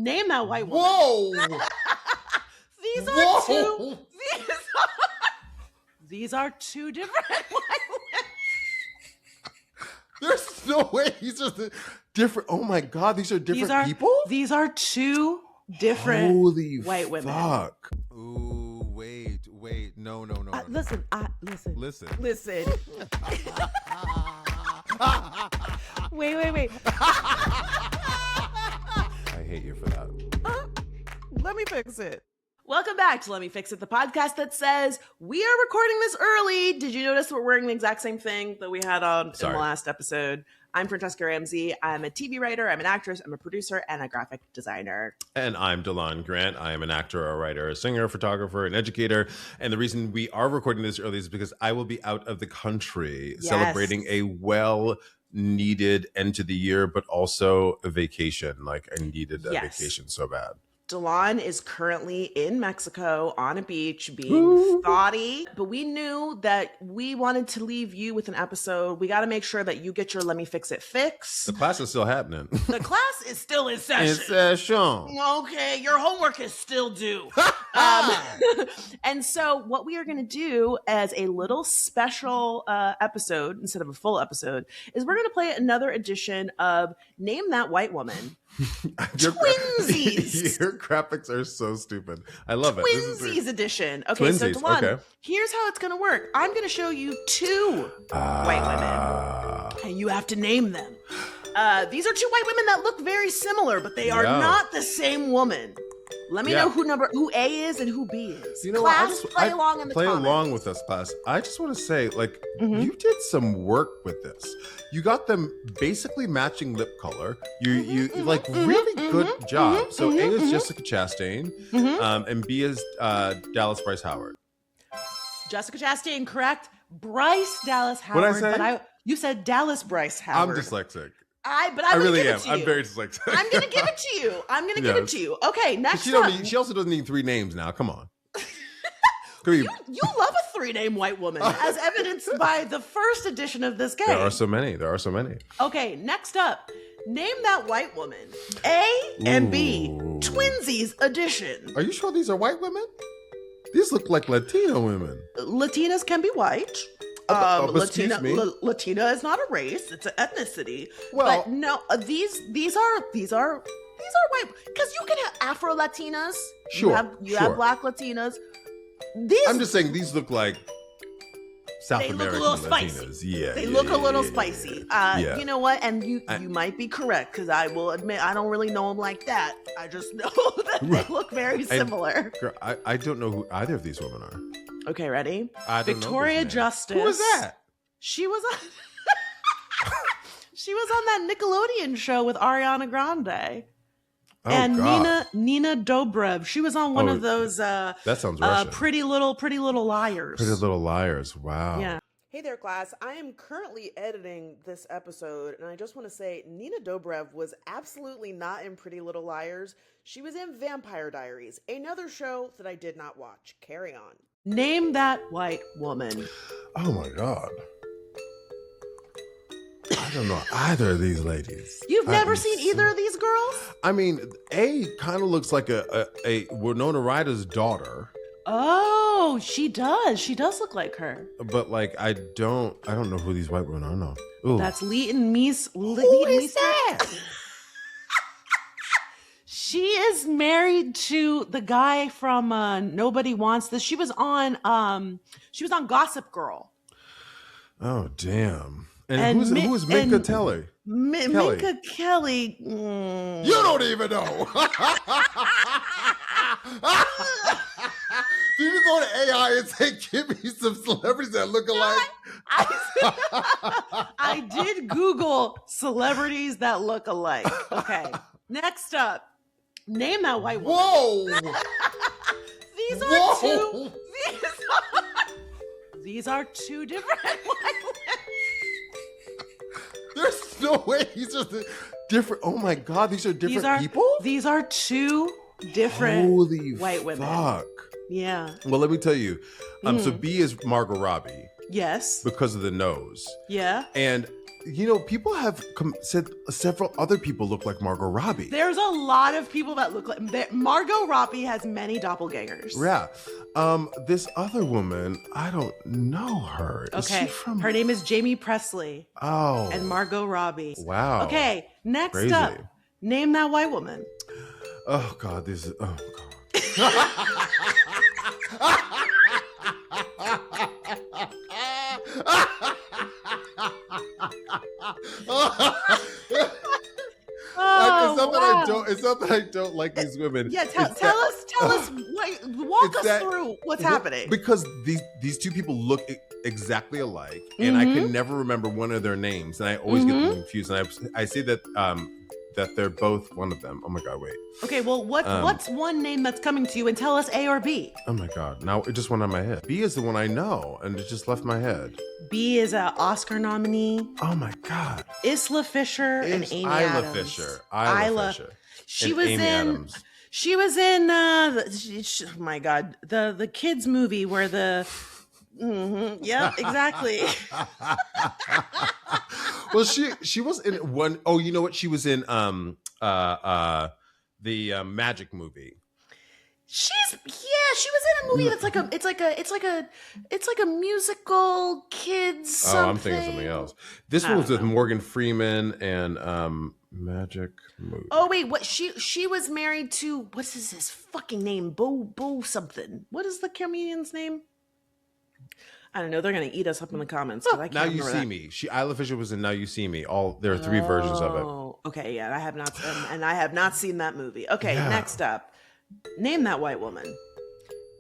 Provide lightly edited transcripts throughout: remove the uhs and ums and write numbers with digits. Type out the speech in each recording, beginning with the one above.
Name that white woman. Whoa! These are Whoa! These are two different white women. There's no way these are the different. Oh my God, these are different people? These are two different white women. Fuck. Ooh, wait. No. Listen. Listen. Wait. I hate you for that. Let me fix it. Welcome back to Let Me Fix It, the podcast that says we are recording this early. Did you notice we're wearing the exact same thing that we had on in the last episode? I'm Franchesca Ramsey. I'm a TV writer, I'm an actress, I'm a producer, and a graphic designer. And I'm Delon Grant. I am an actor, a writer, a singer, a photographer, an educator. And the reason we are recording this early is because I will be out of the country celebrating a well-needed end to the year, but also a vacation. Like I needed a vacation so bad. Delon is currently in Mexico on a beach being thoughty, but we knew that we wanted to leave you with an episode. We got to make sure that you get your Let Me Fix It fix. The class is still happening. The class is still in session. In session. Okay, your homework is still due. And so what we are going to do as a little special episode, instead of a full episode, is we're going to play another edition of Name That White Woman. Twinsies. Your graphics are so stupid. I love it. Twinsies edition. Okay, so Delon, here's how it's going to work. I'm going to show you two white women, and you have to name them. These are two white women that look very similar, but they are not the same woman. Let me know who A is and who B is. You know class, what? play along in the comments. Play along with us, class. I just want to say, you did some work with this. You got them basically matching lip color. You really good job. So A is Jessica Chastain, and B is Dallas Bryce Howard. Jessica Chastain, correct. Bryce Dallas Howard. What did I say? You said Dallas Bryce Howard. I'm dyslexic. I really am. I'm very dyslexic. I'm going to give it to you. Okay, next up. She also doesn't need three names now. Come on. You love a three-name white woman, as evidenced by the first edition of this game. There are so many. Okay, next up. Name that white woman. A and B. Twinsies edition. Are you sure these are white women? These look like Latino women. Latinas can be white. Latina is not a race; it's an ethnicity. Well, but no, these are white because you can have Afro Latinas. Sure, you have Black Latinas. I'm just saying these look like South American Latinas. Yeah, they look a little spicy. You know what? And you might be correct because I will admit I don't really know them like that. I just know that they look very similar. Girl, I don't know who either of these women are. Okay, ready? I don't Victoria know Justice. Who was that? She was on. She was on that Nickelodeon show with Ariana Grande. Oh, and God. Nina Dobrev. She was on one of those that sounds Russian. Pretty Little Liars. Pretty Little Liars. Wow. Yeah. Hey there, class. I am currently editing this episode, and I just want to say Nina Dobrev was absolutely not in Pretty Little Liars. She was in Vampire Diaries, another show that I did not watch. Carry on. Name that white woman. Oh my God. I don't know either of these ladies. You've never seen either of these girls? I mean, A kind of looks like a Winona Ryder's daughter. Oh, she does. She does look like her. But I don't know who these white women are. No. Ooh. That's Leighton Meester. Who is that? She is married to the guy from Nobody Wants This. She was on Gossip Girl. Oh, damn. And who is Minka Kelly? Minka Kelly. You don't even know. Do you go to AI and say, give me some celebrities that look alike? I did Google celebrities that look alike. Okay. Next up, name that white woman. Whoa! These are two different white women. There's no way these are different. Oh my God, these are different people? These are two different white women. Fuck. Yeah. Well, let me tell you. So B is Margot Robbie. Yes. Because of the nose. Yeah. And people have said several other people look like Margot Robbie. There's a lot of people that look like Margot Robbie has many doppelgangers. Yeah. This other woman, I don't know her. Okay. Her name is Jamie Presley. Oh. And Margot Robbie. Wow. Okay. Next up, name that white woman. Oh God, this is. Oh God. It's not that I don't like these women. Yeah, tell us, walk us through what's happening. Because these two people look exactly alike, and I can never remember one of their names, and I always get them confused. And I say that that they're both one of them. Oh my God, wait. Okay, well, what's one name that's coming to you, and tell us A or B? Oh my God, now it just went on my head. B is the one I know, and it just left my head. B is an Oscar nominee. Oh my God. Isla Fisher and Amy Adams. Isla Fisher. She was in oh my God, the kids movie where the yeah, exactly. Well, she was in one. Oh, you know what? She was in the Magic movie. She was in a movie that's it's like a musical kids something. Oh, I'm thinking something else. This one was with Morgan Freeman and Magic movie. Oh wait, what she was married to, what's his fucking name? Bo something. What is the comedian's name? I don't know. They're gonna eat us up in the comments. I can't Now You See Me. Isla Fisher was in Now You See Me. There are 3 versions of it. Oh, okay, yeah. I have not seen that movie. Okay, next up, name that white woman.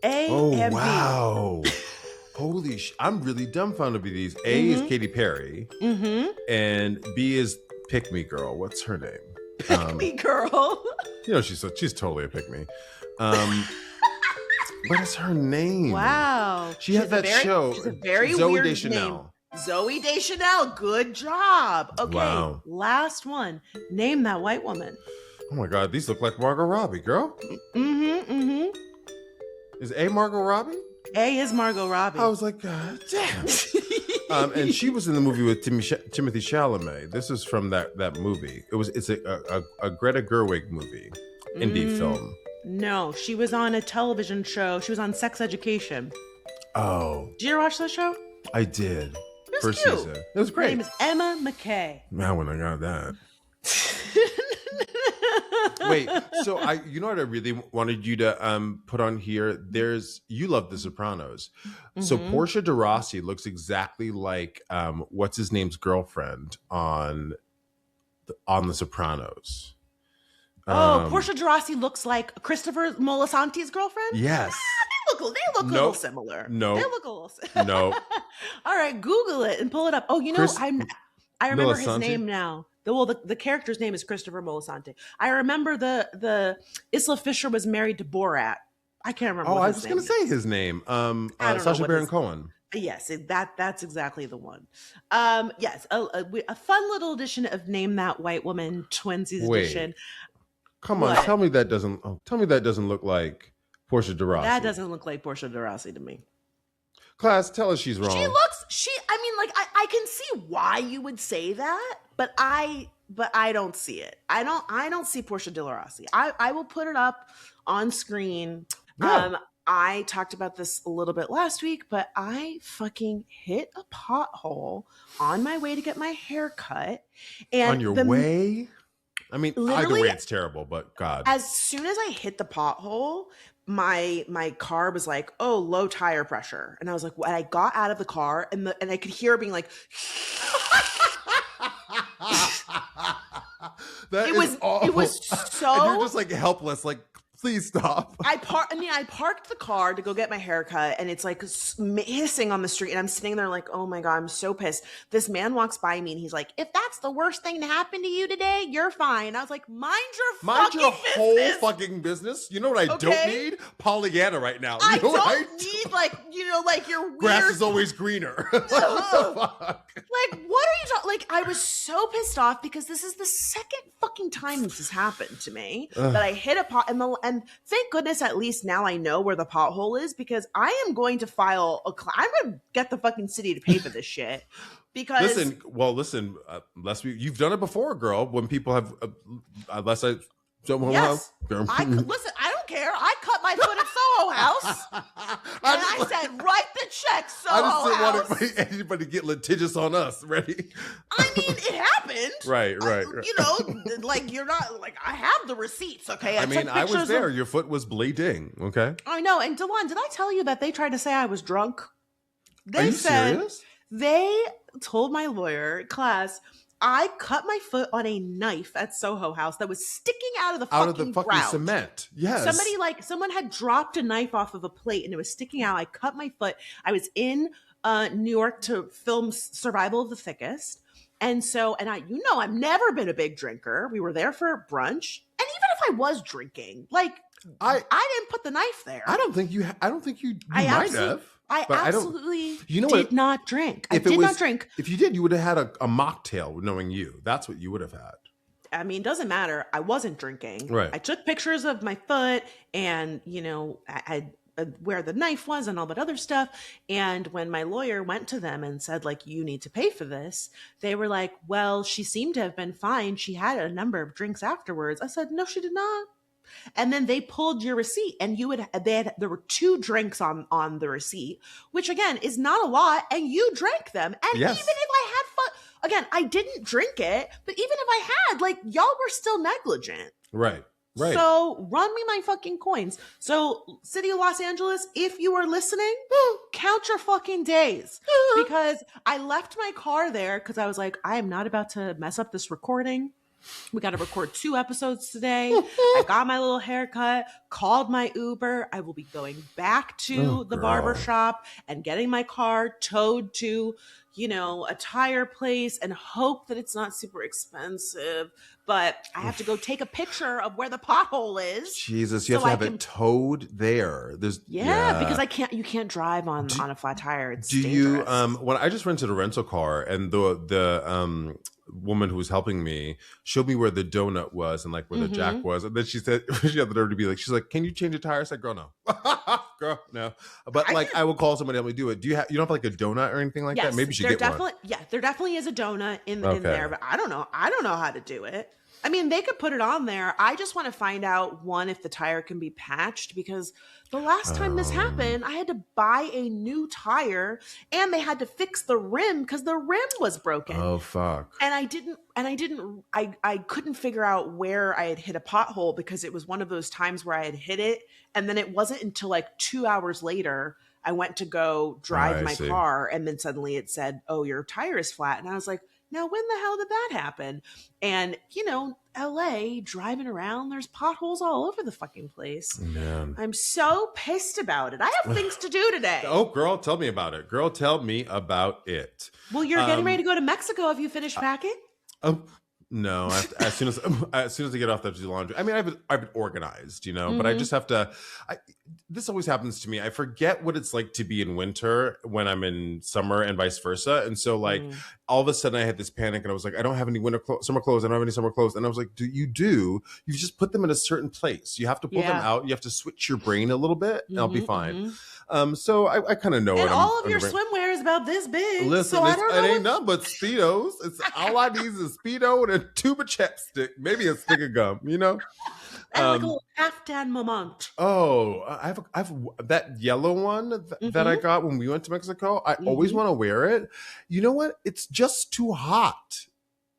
A and B. Wow. Holy I'm really dumbfounded by these. A is Katy Perry, and B is Pick Me Girl. What's her name? Pick Me Girl. She's totally a pick me. What is her name? Wow. She had that show. She's a very Zooey weird Deschanel. name. Zooey Deschanel. Good job. Okay. Wow. Last one. Name that white woman. Oh my God, these look like Margot Robbie, girl. Is A Margot Robbie? A is Margot Robbie. I was like, God damn. And she was in the movie with Timothy Chalamet. This is from that movie. It's a Greta Gerwig movie, indie film. No, she was on a television show. She was on Sex Education. Oh. Did you ever watch that show? I did. It was First cute. season. It was great. Her name is Emma McKay. Now when I got that. Wait, so you know what I really wanted you to put on here? You love The Sopranos. So Portia de Rossi looks exactly like what's his name's girlfriend on The Sopranos. Portia de Rossi looks like Christopher Molasanti's girlfriend? Yes. They look a little similar. No. They look a little similar. No. All right, Google it and pull it up. Oh, I remember his name now. The character's name is Christopher Molasanti. I remember the Isla Fisher was married to Borat. I can't remember. Oh, I was going to say his name. Sacha Baron Cohen. Yes, that's exactly the one. Yes, a fun little edition of Name That White Woman, Twinsies edition. Come on, tell me that doesn't look like Portia de Rossi. That doesn't look like Portia de Rossi to me. Class, tell us she's wrong. I can see why you would say that, but I don't see it. I don't see Portia de Rossi. I will put it up on screen. Yeah. I talked about this a little bit last week, but I fucking hit a pothole on my way to get my hair cut. And on your way? I mean, either way it's terrible, but God. As soon as I hit the pothole, my car was like, oh, low tire pressure. And I was like, when I got out of the car and I could hear it being like, it was so, and you're just like helpless, like, please stop. I parked the car to go get my hair cut, and it's like hissing on the street, and I'm sitting there like, oh my God, I'm so pissed. This man walks by me, and he's like, if that's the worst thing to happen to you today, you're fine. I was like, mind your whole fucking business. You know what I don't need? Pollyanna right now. I don't need like your weird... Grass is always greener. What the fuck? Like, what are you talking? Like, I was so pissed off because this is the second fucking time this has happened to me that I hit a pot and thank goodness at least now I know where the pothole is, because I am going to file I'm going to get the fucking city to pay for this shit. Because listen, you've done it before, girl. When people have, unless I don't want yes, listen. I don't care. I cut my foot at Soho House, and I said, write the check, Soho House. I just didn't want anybody get litigious on us. Ready? I mean, it happened. Right. You know, like you're not like I have the receipts. Okay, I was there. Your foot was bleeding. Okay, I know. And Delon, did I tell you that they tried to say I was drunk? Are you serious? They told my lawyer class I cut my foot on a knife at Soho House that was sticking out of the fucking ground. Cement. Yes. Someone had dropped a knife off of a plate and it was sticking out. I cut my foot. I was in New York to film Survival of the Thickest. And so, I've never been a big drinker. We were there for brunch. And even if I was drinking, like I didn't put the knife there. I don't think you might have. I absolutely did not drink. I did not drink. If you did, you would have had a mocktail knowing you. That's what you would have had. I mean, doesn't matter. I wasn't drinking. Right. I took pictures of my foot and, I where the knife was and all that other stuff. And when my lawyer went to them and said, like, you need to pay for this, they were like, well, she seemed to have been fine. She had a number of drinks afterwards. I said, no, she did not. And then they pulled your receipt and there were 2 drinks on the receipt, which again is not a lot. And you drank them. And yes. Even if I had fun, again, I didn't drink it, but even if I had, like, y'all were still negligent. Right. So run me my fucking coins. So City of Los Angeles, if you are listening, count your fucking days, because I left my car there because I was like, I am not about to mess up this recording. We got to record 2 episodes today. I got my little haircut, called my Uber. I will be going back to the barber shop and getting my car towed to, a tire place and hope that it's not super expensive. But I have to go take a picture of where the pothole is. Jesus, you have to have it towed there. Because you can't drive on a flat tire. It's dangerous. You when I just rented a rental car and the woman who was helping me showed me where the donut was and like where the jack was, and then she said she had the nerve to be like, she's like, can you change a tire? I said, girl, no. Girl, no. But I will call somebody to help me do it. You don't have like a donut or anything like that? Maybe you should get one. Yeah, there definitely is a donut in there, but I don't know how to do it. I mean, they could put it on there. I just want to find out, one, if the tire can be patched, because the last time this happened, I had to buy a new tire and they had to fix the rim because the rim was broken. Oh, fuck. And I couldn't figure out where I had hit a pothole, because it was one of those times where I had hit it. And then it wasn't until like 2 hours later, I went to go drive my car. And then suddenly it said, oh, your tire is flat. And I was like, now, when the hell did that happen? And, LA, driving around, there's potholes all over the fucking place. Man. I'm so pissed about it. I have things to do today. Oh, girl, tell me about it. Girl, tell me about it. Well, you're getting ready to go to Mexico. Have you finished packing? No, as soon as I get off the laundry. I mean, I've been organized, but I just have to. This always happens to me. I forget what it's like to be in winter when I'm in summer and vice versa. And so, like, all of a sudden, I had this panic, and I was like, I don't have any summer clothes. I don't have any summer clothes. And I was like, you just put them in a certain place. You have to pull them out. You have to switch your brain a little bit, and I'll be fine. So I kind of know. And all of your swimwear is about this big. Listen, so it ain't nothing but Speedos. It's all I need is a Speedo and a tube of chapstick, maybe a stick of gum. And like a little Afghan moment. Oh, I have that yellow one that I got when we went to Mexico. I always want to wear it. You know what? It's just too hot.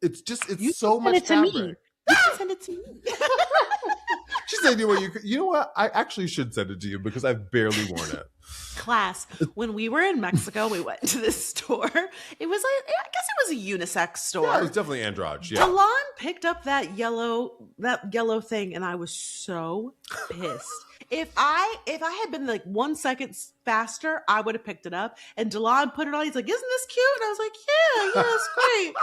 It's so much fabric. You can send it to me. She said, you know what? I actually should send it to you because I've barely worn it. Class, when we were in Mexico, we went to this store. It was like, I guess it was a unisex store. Yeah, it was definitely androgyne. Yeah. Delon picked up that yellow thing, and I was so pissed. If I had been like 1 second faster, I would have picked it up. And Delon put it on. He's like, "Isn't this cute?" And I was like, "Yeah, it's great."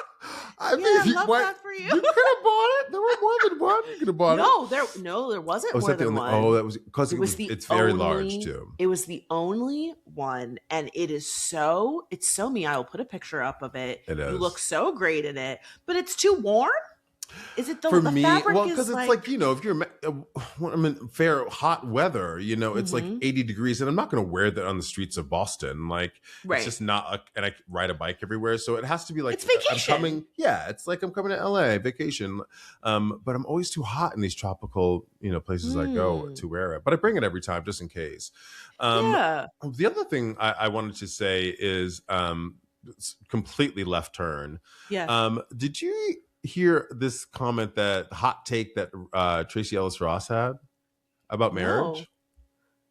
I love that for you. You could have bought it. There were more than one. You could have bought it. There wasn't more than one. Oh, that was because it's very large too. It was the only one, and it's so me. I will put a picture up of it. It is. You look so great in it, but it's too warm. Is it the For the me, fabric well, is because it's like, if you're when I'm in fair hot weather, it's like 80 degrees, and I'm not going to wear that on the streets of Boston. Like, it's right? just not, and I ride a bike everywhere, so it has to be like It's vacation. it's like I'm coming to LA vacation. But I'm always too hot in these tropical, places I go to wear it. But I bring it every time just in case. Yeah. The other thing I wanted to say is it's completely left turn. Yeah. Did you hear this comment, that hot take that Tracie Ellis Ross had about marriage?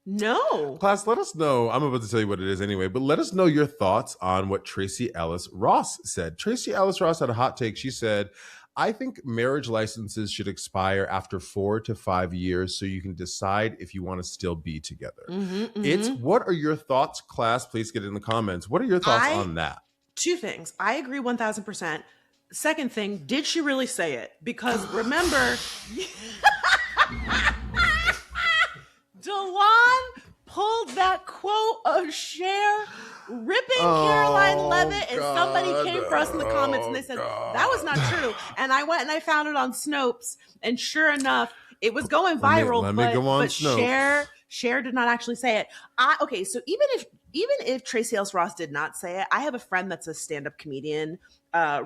No. Class, let us know. I'm about to tell you what it is anyway, but let us know your thoughts on what Tracie Ellis Ross said. Tracie Ellis Ross had a hot take. She said, I think marriage licenses should expire after 4 to 5 years so you can decide if you want to still be together. What are your thoughts, class? Please get it in the comments. What are your thoughts on that? Two things. I agree 1000%. Second thing, did she really say it? Because remember, DeLon pulled that quote of Cher ripping Caroline Levitt, and somebody came for us in the comments and they said that was not true. And I went and I found it on Snopes, and sure enough, it was going viral. Let me go on but Snopes. Cher did not actually say it. Okay, so even if Tracie Ellis Ross did not say it, I have a friend that's a stand-up comedian,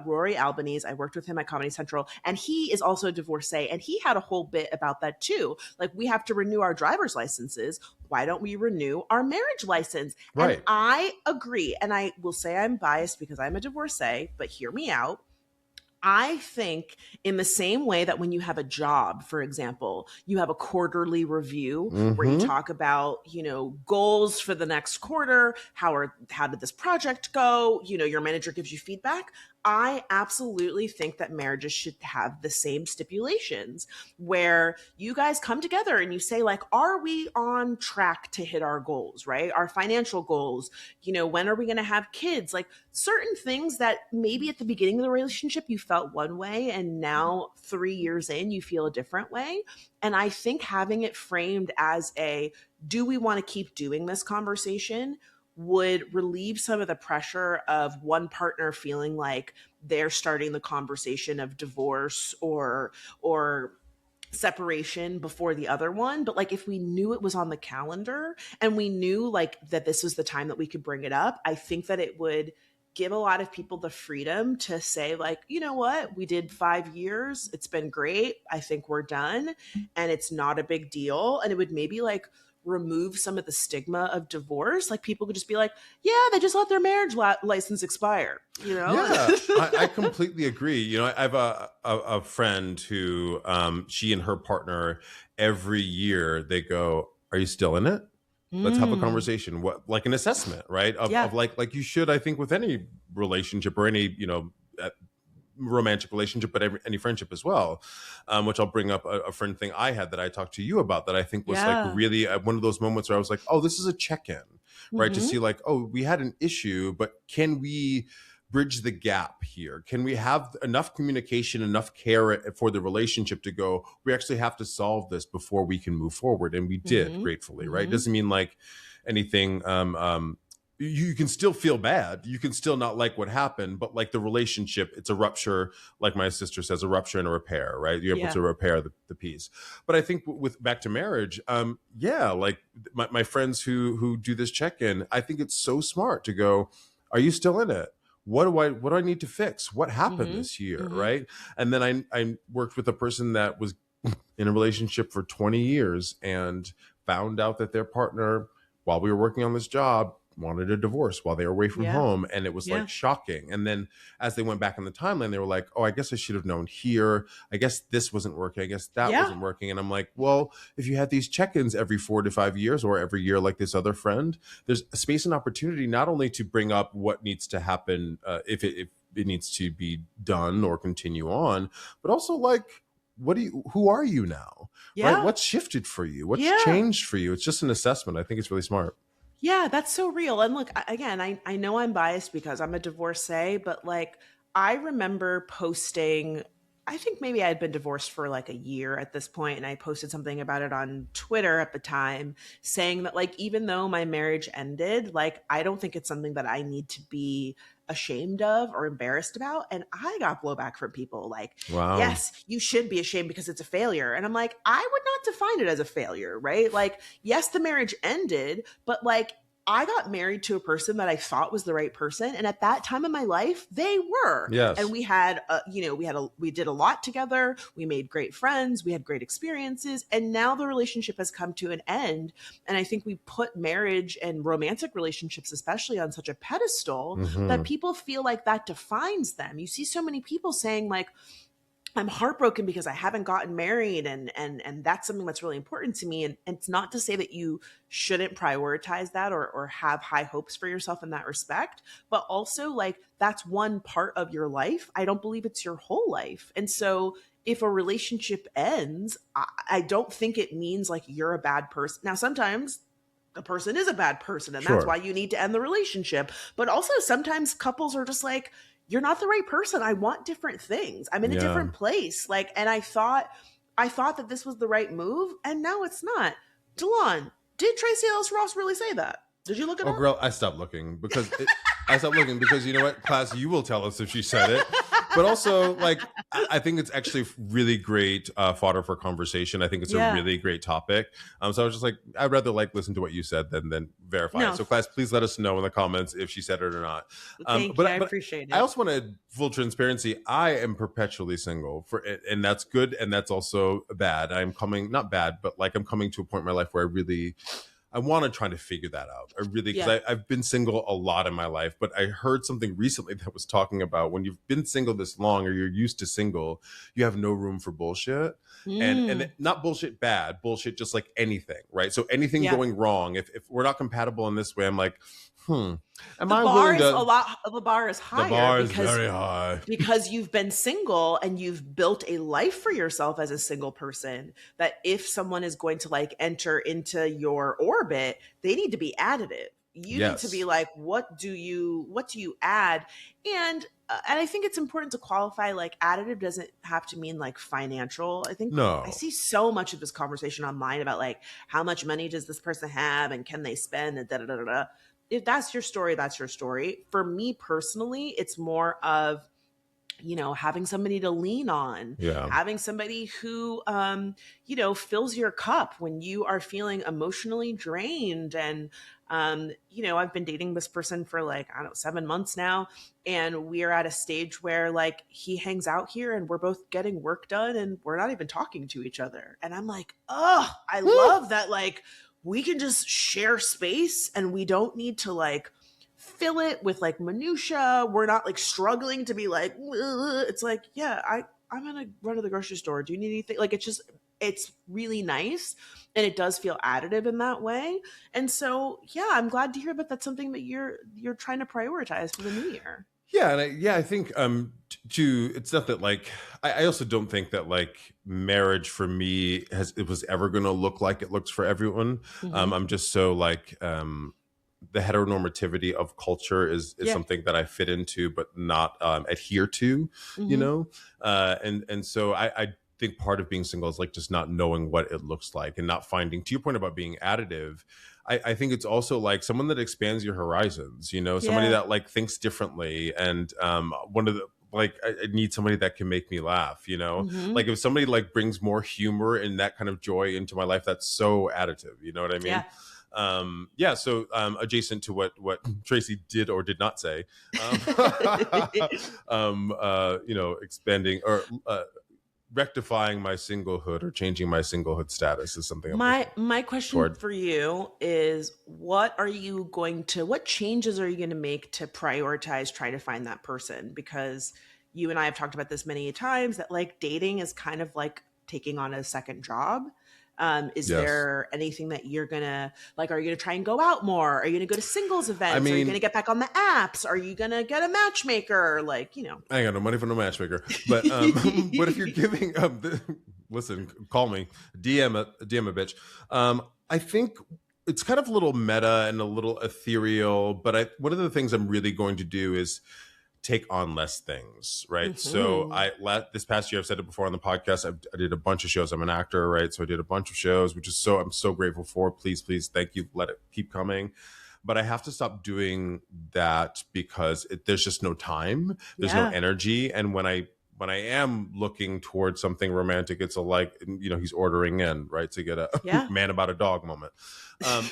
Rory Albanese. I worked with him at Comedy Central, and he is also a divorcee, and he had a whole bit about that too. Like, we have to renew our driver's licenses. Why don't we renew our marriage license? Right. And I agree, and I will say I'm biased because I'm a divorcee, but hear me out. I think in the same way that when you have a job, for example, you have a quarterly review where you talk about, goals for the next quarter, how did this project go? Your manager gives you feedback. I absolutely think that marriages should have the same stipulations where you guys come together and you say, like, are we on track to hit our goals, right? Our financial goals, when are we going to have kids? Like, certain things that maybe at the beginning of the relationship you felt one way and now 3 years in you feel a different way. And I think having it framed as do we want to keep doing this conversation would relieve some of the pressure of one partner feeling like they're starting the conversation of divorce or separation before the other one. But like, if we knew it was on the calendar and we knew like that this was the time that we could bring it up, I think that it would give a lot of people the freedom to say, like, you know what, we did 5 years. It's been great. I think we're done. And it's not a big deal. And it would maybe like remove some of the stigma of divorce. Like, people could just be like, yeah, they just let their marriage license expire, Yeah, I completely agree. I have a friend who she and her partner, every year they go, are you still in it? Let's have a conversation. What, like an assessment, right? Of like you should, I think, with any relationship or any, romantic relationship, but any friendship as well, which I'll bring up a friend thing I had that I talked to you about that I think was like really one of those moments where I was like, oh, this is a check-in, right? To see like, oh, we had an issue, but can we bridge the gap here? Can we have enough communication, enough care for the relationship to go, we actually have to solve this before we can move forward? And we did, gratefully, right? Doesn't mean like anything, you can still feel bad. You can still not like what happened, but like the relationship, it's a rupture, like my sister says, a rupture and a repair, right? You're able to repair the piece. But I think with back to marriage, like my friends who do this check-in, I think it's so smart to go, are you still in it? What do I need to fix? What happened this year, right? And then I worked with a person that was in a relationship for 20 years and found out that their partner, while we were working on this job, wanted a divorce while they were away from home. And it was like shocking. And then as they went back in the timeline, they were like, oh, I guess I should have known here. I guess this wasn't working. I guess that wasn't working. And I'm like, well, if you had these check-ins every 4 to 5 years or every year, like this other friend, there's a space and opportunity not only to bring up what needs to happen, if it needs to be done or continue on, but also like, who are you now? Right? What's shifted for you? What's changed for you? It's just an assessment. I think it's really smart. Yeah, that's so real. And look, again, I know I'm biased because I'm a divorcee, but like, I remember posting I think maybe I had been divorced for like a year at this point, and I posted something about it on Twitter at the time, saying that like even though my marriage ended, like I don't think it's something that I need to be ashamed of or embarrassed about. And I got blowback from people like, Wow. yes, you should be ashamed because it's a failure. And I'm like, I would not define it as a failure, right? Like, yes, the marriage ended, but like I got married to a person that I thought was the right person, and at that time in my life, they were. Yes. And we had, we did a lot together. We made great friends. We had great experiences, and now the relationship has come to an end. And I think we put marriage and romantic relationships, especially, on such a pedestal that people feel like that defines them. You see so many people saying like, I'm heartbroken because I haven't gotten married, and that's something that's really important to me. And it's not to say that you shouldn't prioritize that or have high hopes for yourself in that respect, but also like that's one part of your life. I don't believe it's your whole life. And so if a relationship ends, I don't think it means like you're a bad person. Now, sometimes the person is a bad person, and that's why you need to end the relationship. But also sometimes couples are just like, you're not the right person. I want different things. I'm in a different place. Like, and I thought that this was the right move, and now it's not. Delon, did Tracie Ellis Ross really say that? Did you look it up? Oh, girl, I stopped looking because you know what, class, you will tell us if she said it. But also, like, I think it's actually really great fodder for conversation. I think it's a really great topic. So I was just like, I'd rather like listen to what you said than verify it. So class, please let us know in the comments if she said it or not. Thank you. I appreciate it. I also want to full transparency. I am perpetually single and that's good. And that's also bad. I'm coming to a point in my life where I want to try to figure that out. Because I've been single a lot in my life, but I heard something recently that was talking about when you've been single this long or you're used to single, you have no room for bullshit. And not bullshit bad, bullshit just like anything, right? So anything going wrong, if we're not compatible in this way, I'm like, the bar is higher. The bar is very high. Because you've been single and you've built a life for yourself as a single person, that if someone is going to like enter into your orbit, they need to be additive. You need to be like, what do you add? And I think it's important to qualify, like, additive doesn't have to mean like financial. I think I see so much of this conversation online about like, how much money does this person have and can they spend and da-da-da-da-da. If that's your story, that's your story. For me personally, it's more of, having somebody to lean on, having somebody who, fills your cup when you are feeling emotionally drained. And, I've been dating this person for like, 7 months now. And we are at a stage where like he hangs out here and we're both getting work done and we're not even talking to each other. And I'm like, oh, I love that. Like, we can just share space and we don't need to like fill it with like minutia. We're not like struggling to be like, ugh. It's like, I'm going to run to the grocery store. Do you need anything? Like, it's really nice. And it does feel additive in that way. And so, I'm glad to hear that that's something that you're trying to prioritize for the new year. Yeah. And I think, it's not that like, I also don't think that like marriage for me it was ever going to look like it looks for everyone. I'm just so like, the heteronormativity of culture is something that I fit into, but not adhere to, and so I think part of being single is like just not knowing what it looks like and not finding, to your point about being additive. I think it's also like someone that expands your horizons, somebody that like thinks differently. And I need somebody that can make me laugh, like if somebody like brings more humor and that kind of joy into my life, that's so additive. You know what I mean? So adjacent to what Tracie did or did not say, expanding or rectifying my singlehood or changing my singlehood status is something. My question for you is, what changes are you going to make to prioritize trying to find that person? Because you and I have talked about this many times that like dating is kind of like taking on a second job. Is there anything that you're gonna like? Are you gonna try and go out more? Are you gonna go to singles events? Are you gonna get back on the apps? Are you gonna get a matchmaker? Like, I ain't got no money for no matchmaker. But but if you're giving listen, call me, DM a bitch. I think it's kind of a little meta and a little ethereal. But one of the things I'm really going to do is take on less things, right? So this past year, I've said it before on the podcast, I did a bunch of shows. I'm an actor, right? So I did a bunch of shows, which is I'm so grateful for. Please, thank you. Let it keep coming. But I have to stop doing that because there's just no time. There's no energy. And when I am looking towards something romantic, it's he's ordering in, right? To get a man about a dog moment.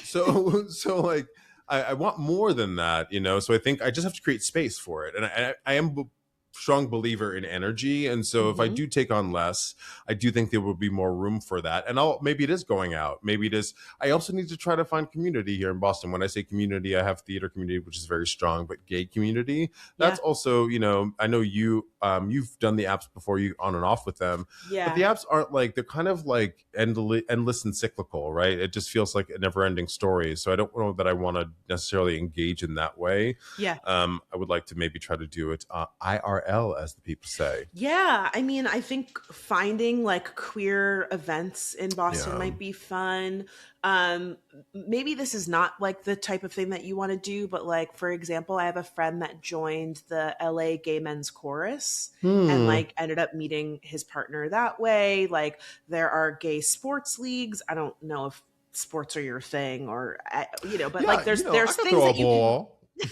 So like, I want more than that, so I think I just have to create space for it. And I am a strong believer in energy. And so if I do take on less, I do think there will be more room for that. And maybe it is going out. Maybe it is. I also need to try to find community here in Boston. When I say community, I have theater community, which is very strong, but gay community, that's also, I know you've done the apps before, you on and off with them. Yeah. But the apps aren't they're kind of like endless and cyclical, right? It just feels like a never ending story. So I don't know that I want to necessarily engage in that way. Yeah. I would like to maybe try to do it IRL, as the people say. Yeah. I mean, I think finding like queer events in Boston might be fun. Maybe this is not like the type of thing that you want to do, but like, for example, I have a friend that joined the LA Gay Men's Chorus and like ended up meeting his partner that way. Like there are gay sports leagues. I don't know if sports are your thing or, but like there's things that you can...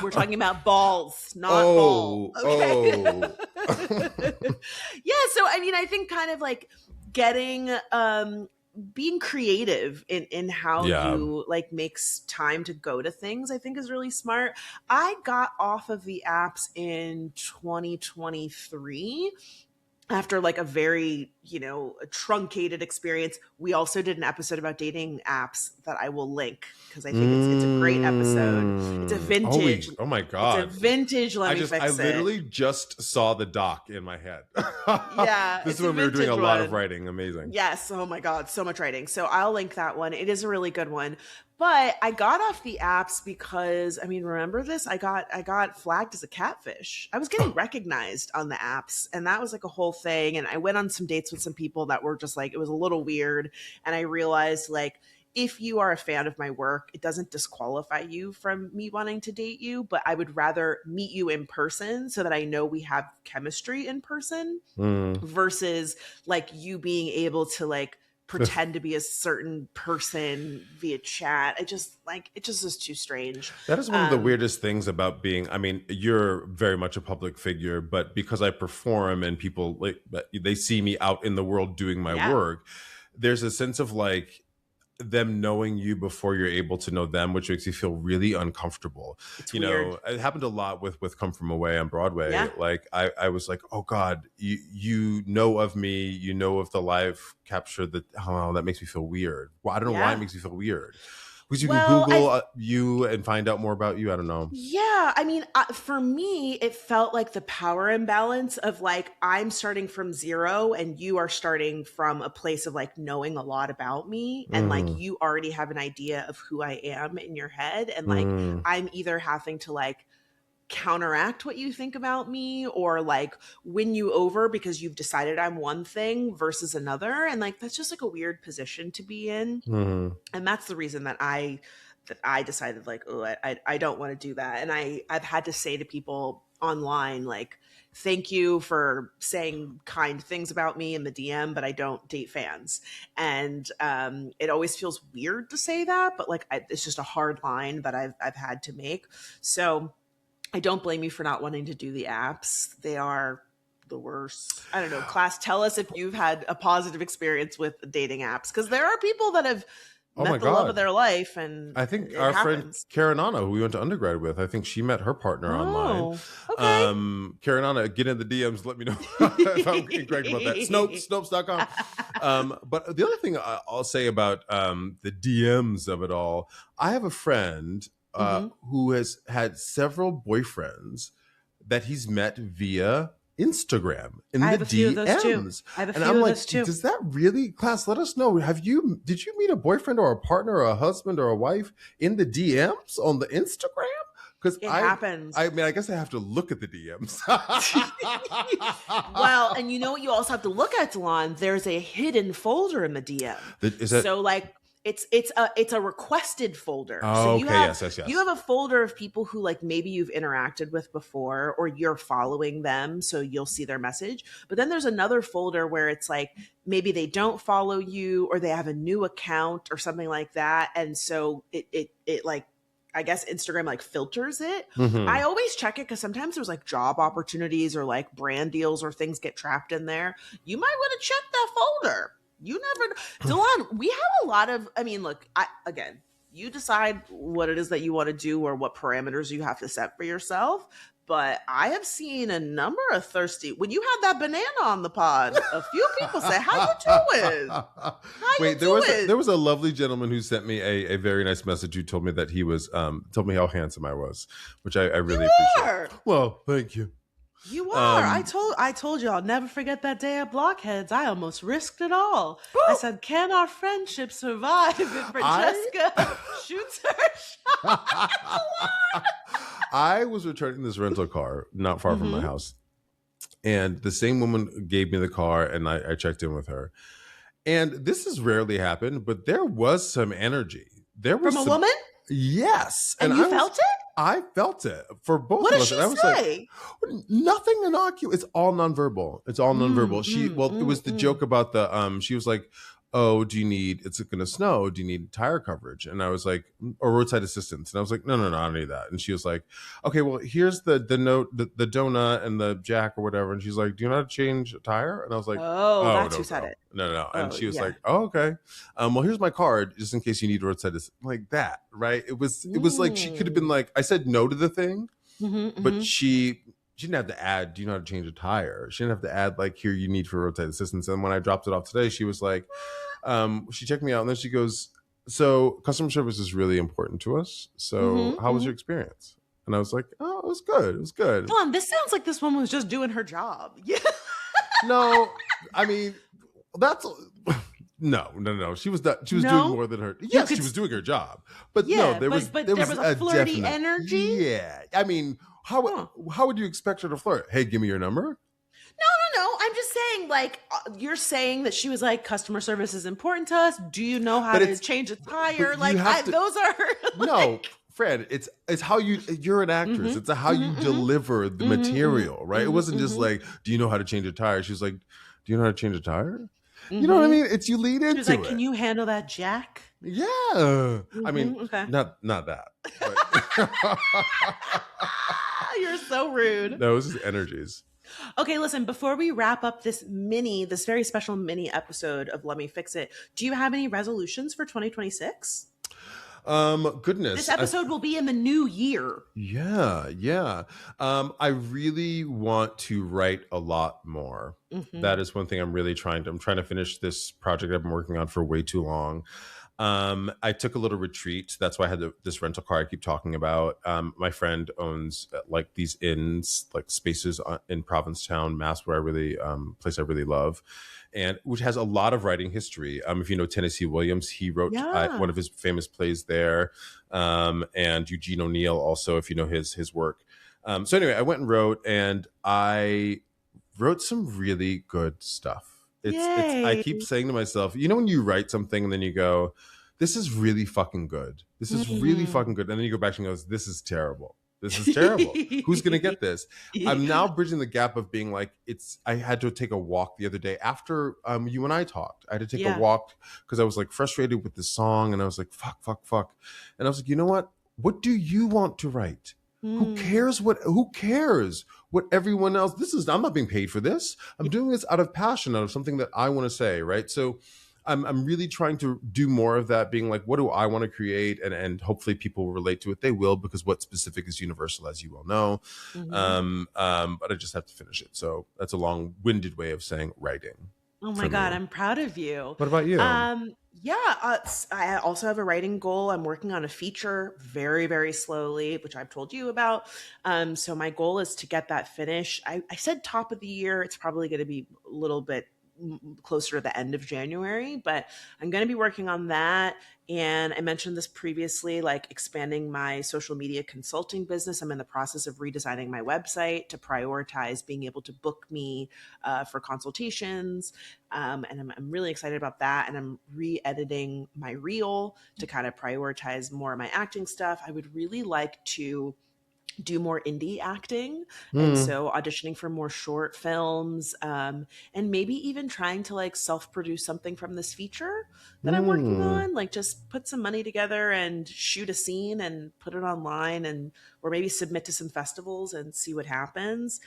We're talking about balls, not ball. Okay. Yeah. So, I mean, I think kind of like getting, being creative in how you like makes time to go to things, I think is really smart. I got off of the apps in 2023 after like a very, a truncated experience. We also did an episode about dating apps that I will link because I think it's a great episode. It's a vintage. Oh my God. It's a vintage Let Me Fix It. I literally just saw the doc in my head. Yeah. This is when we were doing a lot of writing. Amazing. Yes. Oh my God. So much writing. So I'll link that one. It is a really good one. But I got off the apps because, I mean, remember this? I got flagged as a catfish. I was getting recognized on the apps, and that was like a whole thing. And I went on some dates with some people that were just like, it was a little weird. And I realized like, if you are a fan of my work, it doesn't disqualify you from me wanting to date you, but I would rather meet you in person so that I know we have chemistry in person versus like you being able to like pretend to be a certain person via chat. It just is too strange. That is one of the weirdest things about being, I mean, you're very much a public figure, but because I perform and people like they see me out in the world doing my work, there's a sense of like them knowing you before you're able to know them, which makes you feel really uncomfortable. It's weird. It happened a lot with Come From Away on Broadway. Yeah. Like I was like, oh God, you know of me, you know of the live capture that, oh, that makes me feel weird. Well, I don't know why it makes me feel weird. Because you can Google you and find out more about you. I don't know. Yeah. I mean, for me, it felt like the power imbalance of like, I'm starting from zero and you are starting from a place of like knowing a lot about me. And like, you already have an idea of who I am in your head. And like, I'm either having to like counteract what you think about me or like win you over because you've decided I'm one thing versus another. And like, that's just like a weird position to be in. And that's the reason that I decided like, oh, I don't want to do that. And I've had to say to people online, like, thank you for saying kind things about me in the DM, but I don't date fans. And it always feels weird to say that, but like, it's just a hard line that I've had to make. So I don't blame you for not wanting to do the apps. They are the worst. I don't know. Class, tell us if you've had a positive experience with dating apps, because there are people that have met the love of their life, and I think our friend Karen Anna, who we went to undergrad with, I think she met her partner online. Okay. Karen Anna, get in the DMs. Let me know if I'm incorrect about that. Snopes.com. But the other thing I'll say about the DMs of it all, I have a friend who has had several boyfriends that he's met via Instagram in the DMs. I have a few of those too. Does that really, class, let us know. Did you meet a boyfriend or a partner or a husband or a wife in the DMs on the Instagram? Because it happens. I mean, I guess I have to look at the DMs. Well, and you know what you also have to look at, Delon? There's a hidden folder in the DM. Is that, so like, it's a requested folder. Oh, so okay, yes. You have a folder of people who like maybe you've interacted with before or you're following them, so you'll see their message. But then there's another folder where it's like maybe they don't follow you or they have a new account or something like that. And so it like, I guess Instagram like filters it. I always check it because sometimes there's like job opportunities or like brand deals or things get trapped in there. You might want to check that folder. You never, Dylan, we have a lot of, I mean, look, again, you decide what it is that you want to do or what parameters you have to set for yourself. But I have seen a number of thirsty, when you had that banana on the pod, a few people say, how you doing? There was a lovely gentleman who sent me a very nice message who told me that he was, told me how handsome I was, which I really appreciate. Well, thank you. You are. I told you I'll never forget that day at Blockheads. I almost risked it all. I said, can our friendship survive if Franchesca shoots her shot? I was returning this rental car not far from my house. And the same woman gave me the car and I checked in with her. And this has rarely happened, but there was some energy. There was from a woman? Yes. And you felt it? I felt it for both of us. What did she say? Like, nothing innocuous. It's all nonverbal. It's all nonverbal. It was the joke about the, she was like, oh, it's going to snow. Do you need tire coverage? And I was like, or roadside assistance. And I was like, no, I don't need that. And she was like, okay, well, here's the note, the donut and the jack or whatever. And she's like, do you know how to change a tire? And I was like, that's who said it. No. And she was like, oh, okay. Well, here's my card just in case you need roadside assistance. Like that, right? It was like, she could have been like, I said no to the thing, but she didn't have to add, do you know how to change a tire? She didn't have to add like, here you need for roadside assistance. And when I dropped it off today, she was like, she checked me out and then she goes, so customer service is really important to us. So how was your experience? And I was like, oh, it was good. It was good. Hold on, this sounds like this woman was just doing her job. Yeah. No, I mean, that's no. She was doing more than her. Yes, she was doing her job. But no, there was a flirty definite energy. Yeah. I mean, how would you expect her to flirt? Hey, give me your number? No. I'm just saying, like, you're saying that she was like, customer service is important to us. Do you know how to change a tire? Like, those are like... No, Fran, it's how you're an actress. It's how you deliver the material, right? It wasn't just like, do you know how to change a tire? She's like, do you know how to change a tire? You know what I mean? It's you lead into it. She was like, can you handle that jack? Yeah. I mean, not that. You're so rude. No, this is energies. Okay, listen, before we wrap up this very special mini episode of Let Me Fix It, do you have any resolutions for 2026? Goodness. This episode will be in the new year. Yeah. I really want to write a lot more. That is one thing I'm really trying to finish this project I've been working on for way too long. I took a little retreat. That's why I had this rental car I keep talking about. My friend owns like these inns, like spaces in Provincetown, Mass, where I really, place I really love, and which has a lot of writing history. If you know Tennessee Williams, he wrote one of his famous plays there, and Eugene O'Neill also, if you know his work. So anyway, I went and wrote, and I wrote some really good stuff. I keep saying to myself, you know, when you write something and then you go, this is really fucking good. This is really fucking good. And then you go back and goes, this is terrible. This is terrible. Who's going to get this? I'm now bridging the gap of being like, I had to take a walk the other day after you and I talked. I had to take a walk because I was like frustrated with the song. And I was like, fuck. And I was like, you know what? What do you want to write? Who cares what everyone else, I'm not being paid for this. I'm doing this out of passion, out of something that I want to say, right? So I'm really trying to do more of that, being like, what do I want to create? And hopefully people will relate to it. They will, because what's specific is universal, as you well know. But I just have to finish it. So that's a long-winded way of saying writing. Oh my God, I'm proud of you. What about you? I also have a writing goal. I'm working on a feature very, very slowly, which I've told you about. So my goal is to get that finished. I said top of the year. It's probably going to be a little bit closer to the end of January, but I'm going to be working on that. And I mentioned this previously, like expanding my social media consulting business. I'm in the process of redesigning my website to prioritize being able to book me for consultations. And I'm really excited about that. And I'm re-editing my reel to kind of prioritize more of my acting stuff. I would really like to do more indie acting. And so auditioning for more short films, and maybe even trying to like self-produce something from this feature that I'm working on, like just put some money together and shoot a scene and put it online, and or maybe submit to some festivals and see what happens.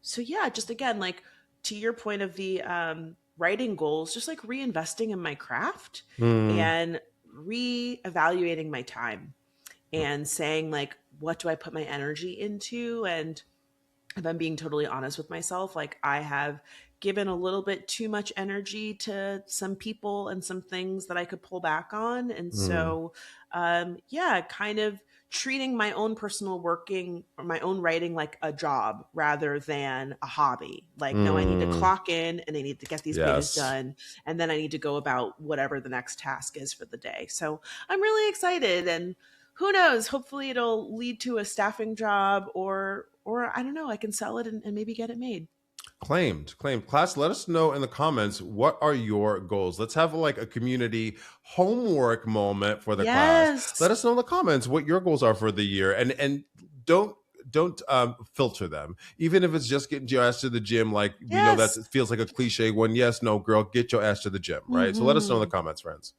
So yeah, just again, like to your point of the writing goals, just like reinvesting in my craft and re-evaluating my time and saying like, what do I put my energy into? And if I'm being totally honest with myself, like I have given a little bit too much energy to some people and some things that I could pull back on. And so, yeah, kind of treating my own personal working or my own writing like a job rather than a hobby. Like, no, I need to clock in and I need to get these pages done. And then I need to go about whatever the next task is for the day. So I'm really excited, and who knows, hopefully it'll lead to a staffing job, or I don't know, I can sell it and maybe get it made. Claimed. Class, let us know in the comments, what are your goals? Let's have like a community homework moment for the class. Let us know in the comments what your goals are for the year, and don't filter them. Even if it's just getting your ass to the gym, like we know that feels like a cliche one. Yes, no, girl, get your ass to the gym, right? So let us know in the comments, friends.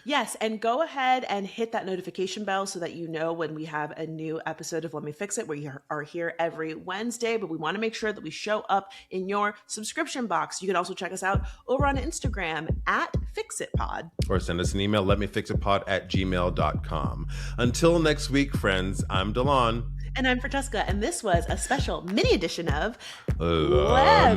Yes, and go ahead and hit that notification bell so that you know when we have a new episode of Let Me Fix It. We are here every Wednesday, but we want to make sure that we show up in your subscription box. You can also check us out over on Instagram at FixItPod. Or send us an email, letmefixitpod@gmail.com. Until next week, friends, I'm Delon. And I'm Franchesca, and this was a special mini edition of Lemme